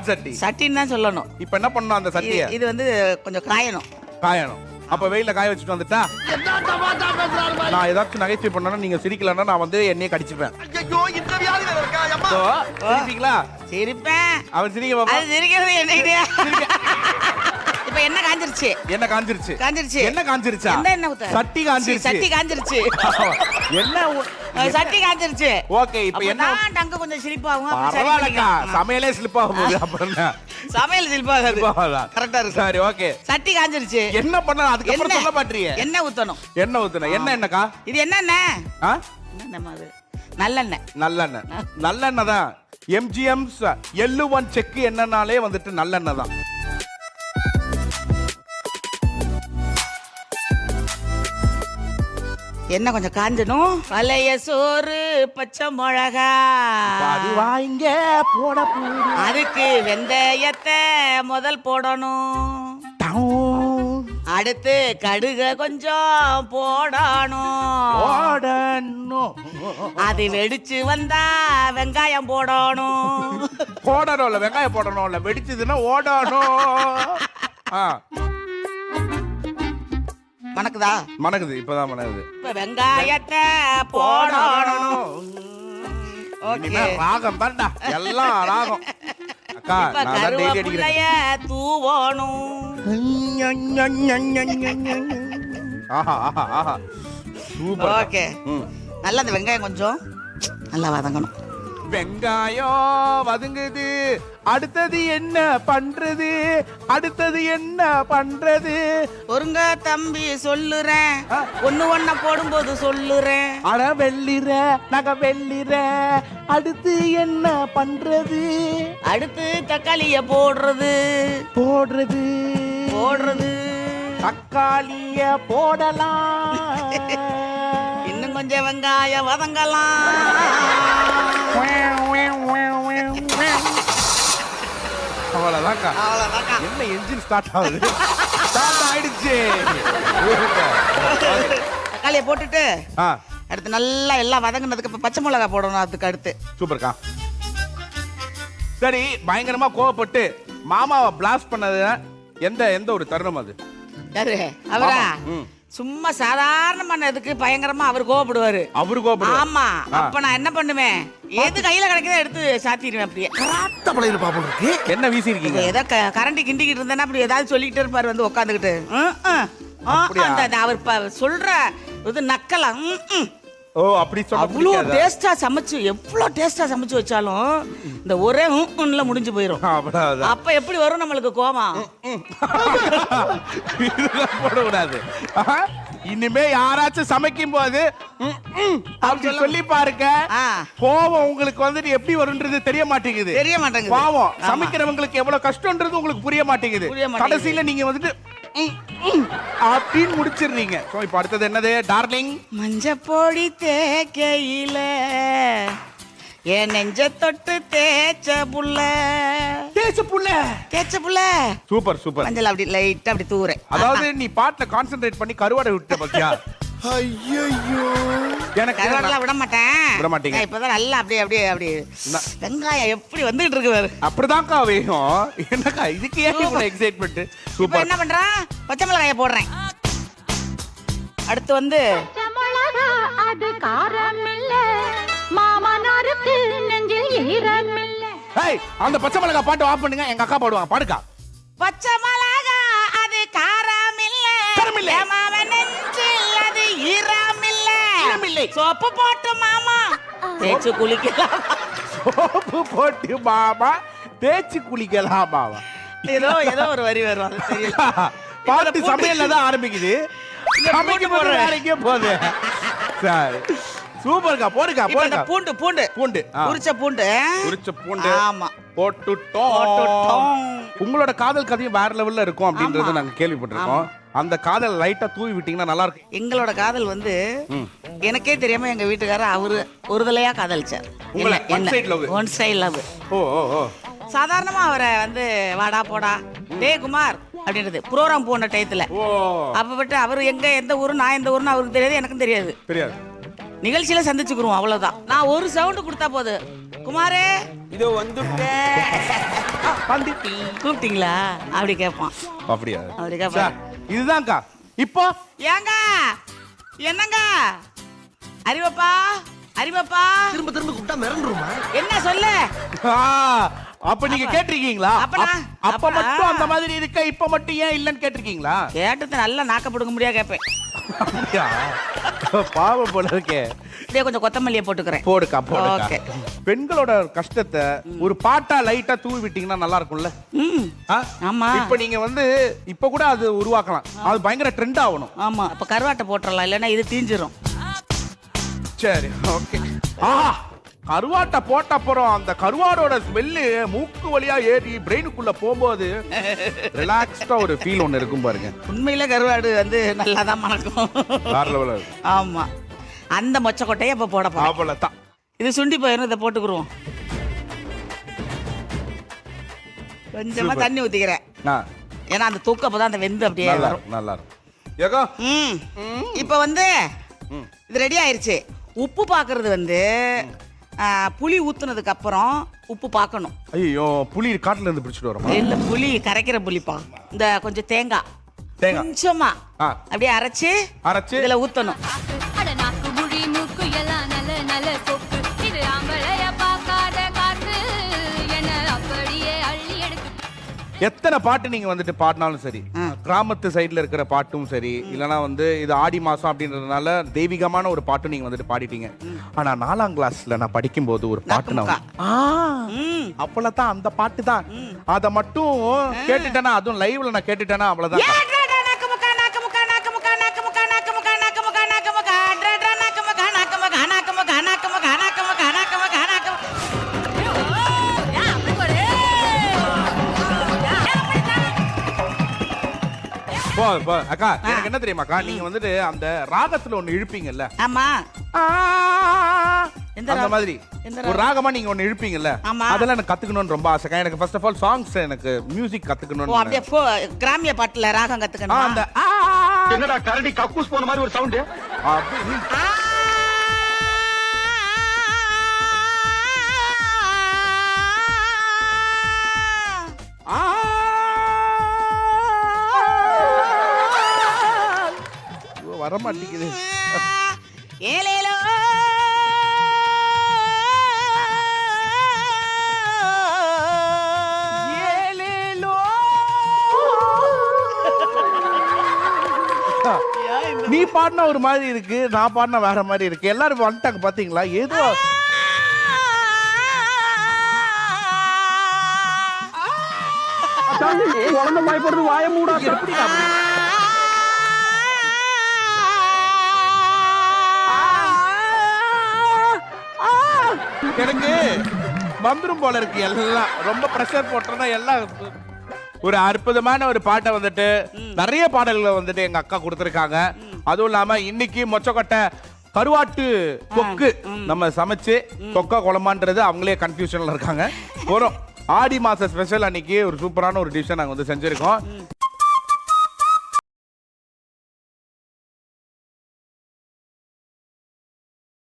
சட்டி சட்டின்னு தான் சொல்லணும். இப்ப என்ன பண்ணணும் அந்த சட்டியை? இது வந்து கொஞ்சம் காயணும். காயணும். அப்ப வெயில காய வச்சுட்டு வந்துட்டா நான் ஏதாச்சும் நகைச்சுவை பண்ணா நீங்க சிரிக்கலன்னா நான் வந்து என்னையே கடிச்சுப்பேன். சிரிப்பீங்களா? சிரிப்பேன். அவர் சிரிக்க பாப்பா. அது சிரிக்கிறது என்னையா? இப்ப என்ன காஞ்சிருச்சு? என்ன காஞ்சிருச்சு? காஞ்சிருச்சு. என்ன காஞ்சிருச்சா? என்ன ஊத்த? சட்டி காஞ்சிருச்சு. சட்டி காஞ்சிருச்சு. என்ன சட்டி காஞ்சிருச்சு. ஓகே இப்போ என்ன டங்கு கொஞ்சம் சிலிப்பாகும். பரவாயில்லக்கா, சமையலே ஸ்லிப் ஆக போகுது. அப்புறம் சமையல் சிலிப்பாகாது. கரெக்டா இருக்கு. சரி ஓகே. சட்டி காஞ்சிருச்சு. என்ன பண்ணணும் அதுக்கு அப்புறம் சொல்ல மாட்டீங்க? என்ன ஊத்தணும்? என்ன ஊத்தணும்? என்னக்கா இது? என்னென்ன அது? நல்லெண்ணெய். நல்லெண்ணெய். நல்லெண்ணெய் தான். எம்ஜிஎம்ஸ் எள்ளு1 செக்கு என்னன்னாலே வந்துட்டு நல்லெண்ணெய் தான். என்ன கொஞ்சம் காஞ்சணும். பழைய சோறு பச்சை மிளகா அது வாங்க போட அதுக்கு வெந்தயத்தை முதல் போடணும். அடுத்து கடுக கொஞ்சம் போடணும். அது வெடிச்சு வந்தா வெங்காயம் போடணும். போடணும்ல, வெங்காயம் போடணும்ல. வெடிச்சதுன்னா ஓடணும். மணக்குதா? மணக்குது. இப்பதான் மணக்குது. இப்ப வெங்காயத்தை போடணும். ராகம் தான்டா, எல்லாம் ராகம். அக்கா நான் தான் டெய்லி அடிக்கிறேன். தூவணும். ஆஹா ஆஹா ஆஹா சூப்பர். ஓகே. நல்லா அந்த வெங்காயம் கொஞ்சம் நல்லா வதங்கணும். வெங்காயம் வதங்குது. அடுத்தது என்ன பண்றது? அடுத்தது என்ன பண்றது? ஒருங்க தம்பி சொல்லுறேன். ஒண்ணு போடும்போது சொல்லுறேன். அட வெள்ளிற நக வெள்ளிற. அடுத்து என்ன பண்றது? அடுத்து தக்காளிய போடுறது. போடுறது போடுறது தக்காளிய போடலாம். இன்னும் கொஞ்சம் வெங்காயம் வதங்கலாம். அவ்வளவுதான்க்கா. அவ்வளவுதான்க்கா. என்ன என்ஜின் ஸ்டார்ட் ஆகுது? ஸ்டார்ட் ஆயிடுச்சு. தக்காளியை போட்டுட்டு அடுத்து நல்லா எல்லாம் வதங்கினதுக்கு அப்புறம் பச்சை மிளகாய் போடணும். அதுக்கு அடுத்து சூப்பர்க்கா. சரி, பயங்கரமா கோவப்பட்டு மாமாவை பிளாஸ்ட் பண்ணது எந்த ஒரு தருணம் அது? யாரு? அவரா? சும்மா சாதாரணமானதுக்கு பயங்கரமா அவர் கோவப்படுவாரு. அவரு கோவப்படுவாரு. ஆமா. அப்ப நான் என்ன பண்ணுவேன்? எது கையில கிடைக்குதோ எடுத்து சாத்திடுவேன். அப்படியே கராத்த பழைய பாப்போம் இருக்கு. என்ன வீசி இருக்கீங்க? ஏதோ கரண்டி கிண்டிக்கிட்டு இருந்தேன்னா அப்படி ஏதாவது சொல்லிக்கிட்டே இருப்பாரு வந்து உட்காந்துக்கிட்டு. அவர் சொல்ற இது நக்கலாம். ஓ அப்படி சொல்ல. அவ்வளோ டேஸ்டா சமைச்சு, எவ்வளோ டேஸ்டா சமைச்சு வச்சாலும் இந்த ஒரே முடிஞ்சு போயிடும். அப்ப எப்படி வரும் நம்மளுக்கு கோவம்? போடக்கூடாது. இனிமே யாராச்சும் சமைக்கும் போது அப்படி சொல்லி பாருங்க. கோவம் உங்களுக்கு வந்துட்டு எப்படி வரும்ன்றது தெரிய மாட்டேங்குது. பாவம் சமைக்கிறவங்களுக்கு எவ்வளவு கஷ்டம்ன்றது உங்களுக்கு புரிய மாட்டேங்குது. கடைசியில நீங்க வந்துட்டு அப்படின்னு முடிச்சிடுறீங்க. இப்ப அடுத்தது என்னது டார்லிங்? மஞ்சப்பொடி தேக்கையில என் நெஞ்ச தொட்டு தேய்ச்ச புள்ள. Super super. மஞ்சள் அப்படி லைட்டா அப்படி தூறேன். அதாவது நீ பாட்டுல கான்சென்ட்ரேட் பண்ணி கருவாடை விட்ட பத்தியா? ஐயோ எனக்கு கருவாடெல்லாம் விட மாட்டீங்க. இப்பதான் நல்லா அப்படியே வெங்காயம் எப்படி வந்துட்டு இருக்கு பாரு. அப்படிதான்க்கா வேணும். என்னக்கா இதுக்கு ஏன் இவ்வளவு எக்ஸைட்மென்ட்? சூப்பர். என்ன பண்றான்? பச்சை மிளகாய போடுறேன். அடுத்து வந்து அது காரம் இல்ல மாமனாருக்கு நெஞ்சில் ஈரம் இல்ல. ஏய் அந்த பச்சை மிளகாய் பாட்டு ஆஃப் பண்ணுங்க. எங்க அக்கா பாடுவாங்க. பாடுக்கா. பச்சை மிளகா அது காரம் இல்ல மாமன் நெஞ்சில் அது ஈரம் இல்ல. சோப்பு போட்டு மாமா தேய்ச்சு குளிக்கலாம். சோப்பு போட்டு மாமா தேய்ச்சு குளிக்கலாமா? ஏதோ ஒரு வரி வரும். அது தெரியல. பாட்டு சமையல்ல தான் ஆரம்பிக்குது. சமைக்க போற வேலைக்கே போகுது. சரி சூப்பர்க்கா. போடுக்கா. பூண்டு உரிச்ச பூண்டு. ஆமா போட்டுட்டோம். உங்களோட காதல் கதையும் வேற லெவல்ல இருக்கும் அப்படின்றது நாங்க கேள்விப்பட்டிருக்கோம். அந்த காதல் லைட்டா தூவி விட்டீங்கன்னா நல்லா இருக்கும். எங்களோட காதல் வந்து எனக்கே தெரியாம எங்க வீட்டுக்காரர் அவரு ஒருதலையா காதலிச்சார். One side love. சாதாரணமா அவரை வந்து வாடா போடா டே குமார் அப்படின்றது ப்ரோக்ராம் போன டயத்துல. அப்ப விட்டு அவரு எந்த ஊரு நான் எந்த ஊருன்னு அவருக்கு தெரியாது, எனக்கும் தெரியாது. நிகழ்ச்சியில சந்திச்சுக்குருவோம், அவ்வளவுதான். நான் ஒரு சவுண்ட் கொடுத்தா போது குமாரே இதோ வந்துட்டேன். கூப்பிட்டீங்களா அப்படி கேட்பான். அப்படியா? அப்படி கேட்பான். இதுதான்க்கா. இப்போ ஏங்க என்னங்க அறிவப்பா அறிவப்பா திரும்ப திரும்ப கூப்பிட்டா மிரண்டுருமா? என்ன சொல்லு. அப்ப நீங்க கேட்டிருக்கீங்களா? அப்பனா? அப்ப மட்டும் அந்த மாதிரி இருக்க, இப்ப மட்டும் ஏன் இல்லன்னு கேட்டிருக்கீங்களா? கேட்டது நல்லா நாக்க பிடுங்க முடியா கேட்பேன். பாவம் போல இருக்கே. இதே கொஞ்சம் கொத்தமல்லியை போட்டுக்கிறேன். போடுக்கா ஓகே. போடுக்கா. பெண்களோட கஷ்டத்தை ஒரு பாட்டா லைட்டா தூவி விட்டீங்கன்னா நல்லா இருக்கும்ல. ஆமா. இப்ப நீங்க வந்து இப்ப கூட அது உருவாக்கலாம். அது பயங்கர ட்ரெண்ட் ஆகணும். ஆமா. அப்ப கருவாட்டை போட்டுறலாம், இல்லைன்னா இது தீஞ்சிரும். சரி ஓகே. ஆஹா, கருவாட்டை போட்ட அப்புறம் அந்த கருவாடோட ஸ்மெல்லு மூக்கு வழியா ஏறி பிரெயினுக்குள்ள போகும்போது ரிலாக்ஸ்டா ஒரு ஃபீல் ஒன்னு இருக்கும் பாருங்க. உண்மையில கருவாடு வந்து நல்லா தான் மணக்கும். வேற லெவல்ல இருக்கும். ஆமா. அந்த மொச்சக்கொட்டையை இப்ப போட போறோம். அவ்வளவுதான். இது சுண்டி போயிடும், இதை போட்டுக்குருவோம். கொஞ்சமா தண்ணி ஊத்திக்கிறேன். ஏன்னா அந்த தூக்கு அப்பதான் அந்த வெந்து அப்படியே வரும். நல்லா இருக்கும். ஏகோ இப்ப வந்து இது ரெடி ஆயிருச்சு. உப்பு பாக்குறது வந்து புளி ஊத்துனதுக்கு அப்புறம் உப்பு பார்க்கணும். ஐயோ, புளி காட்டுல இருந்து பிடிச்சிட்டு வரோமா? இல்ல, புளி கரைக்கிற புளிப்பா. இந்த கொஞ்சம் தேங்காய் கொஞ்சமா அப்படியே அரைச்சு இதுல ஊத்தணும். எத்தனை பாட்டு நீங்க வந்துட்டு பாடினாலும் சரி, கிராமத்து சைடுல இருக்கிற பாட்டும் சரி, இல்லனா வந்து இது ஆடி மாசம் அப்படின்றதுனால தெய்வீகமான ஒரு பாட்டும் நீங்க வந்துட்டு பாடிட்டீங்க. ஆனா 4ஆம் கிளாஸ்ல நான் படிக்கும் போது ஒரு பாட்டு அப்பளதான் அந்த பாட்டு தான். அத மட்டும் கேட்டுட்டேனா, அதுவும் லைவ்ல நான் கேட்டுட்டேனா அவ்வளவுதான். அக்கா, எனக்கு என்ன தெரியுமாக்கா, நீங்க வந்துட்டு அந்த ராகத்துல ஒண்ணு இழுப்பீங்கல்ல. ஆமா. அந்த மாதிரி ஒரு ராகமா நீங்க ஒண்ணு இழுப்பீங்கல்ல, அதெல்லாம் எனக்கு கத்துக்கணும்னு ரொம்ப ஆசைக்கா. எனக்கு ஃபர்ஸ்ட் ஆஃப் ஆல் சாங்ஸ், எனக்கு மியூசிக் கத்துக்கணும்னு. அப்படியே கிராமிய பாட்டுல ராகம் கத்துக்கணும். அந்த என்னடா கரடி கக்கூஸ் போன மாதிரி ஒரு சவுண்ட். வர மாட்டேங்குது. ஏலேலோ ஏலேலோ. நீ பாடினா ஒரு மாதிரி இருக்கு, நான் பாடினா வேற மாதிரி இருக்கு. எல்லாரும் வந்துட்டாங்க பாத்தீங்களா? ஏதோ குழந்தை பயப்படுது, வாய மூடா. எப்படி எனக்கு வந்துரும் போல இருக்கு. எல்லாம் ரொம்ப பிரஷர் போட்டோம்னா எல்லாம். ஒரு அற்புதமான ஒரு பாட்டை வந்துட்டு நிறைய பாடல்களை வந்துட்டு எங்க அக்கா கொடுத்துருக்காங்க. அதுவும் இல்லாம இன்னைக்கு மொச்சக்கொட்டை கருவாட்டு கொக்கு நம்ம சமைச்சு கொக்கா குழம்பான்றது அவங்களே கன்ஃபியூஷன்ல இருக்காங்க. போறோம் ஆடி மாச ஸ்பெஷல் அன்னைக்கு ஒரு சூப்பரான ஒரு டிஷ் நாங்க வந்து செஞ்சிருக்கோம்.